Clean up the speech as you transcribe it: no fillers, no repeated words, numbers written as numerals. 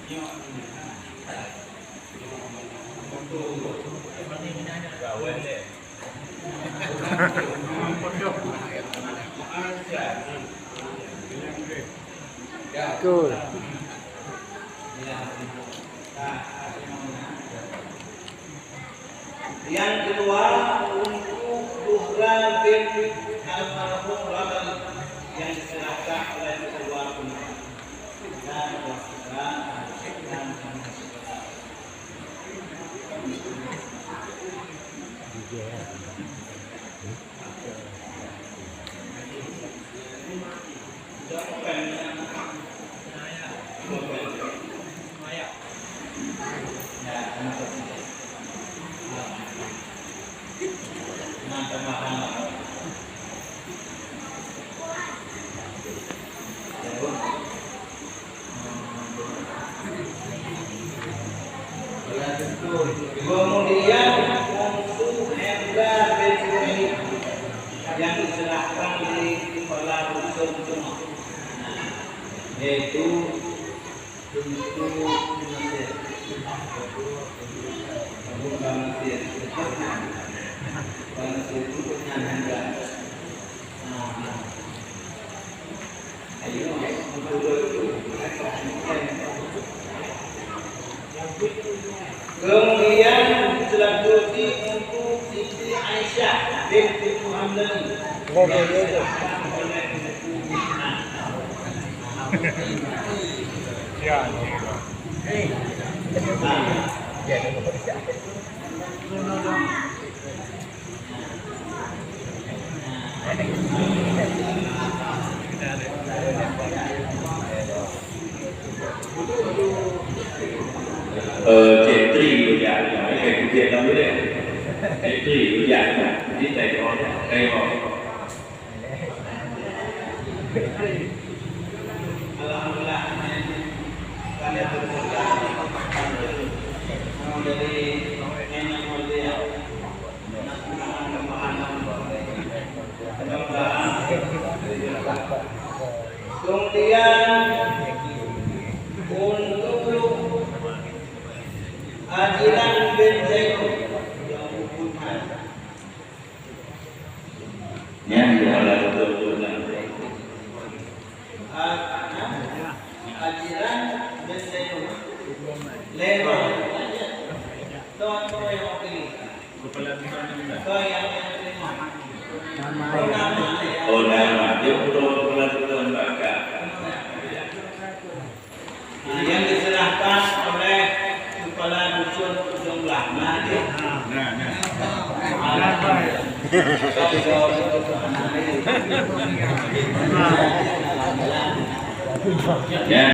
Cool. Yang kedua untuk Duhra bin Almarhum Rabani yang diserahkan oleh kedua penumpang dan wasitra dan kemudian untuk Hendra bin Suhaib yang diserahkan dari kepala rusun Jum'ah, yaitu untuk Mesir, bukan Mesir, Mesir itu punya Hendra. Ayo, kemudian selanjutnya untuk Siti Aisyah binti Muhammad Chị Tri của dạ phải cái chuyện đâu đấy. Chị Tri của dạ đi tại đó đây rồi. Alhamdulillah kami bersyukur dari Nenek Mulia kemudian untuk Ajilan bin Zainul Yang dihalau betul-betul. Ajilan bin Zainul Lewat Tuan yang wakili Tuan yang terima Oh nama dia betul-betul baca. yang diserahkan oleh kepala dusun jumlah Ya.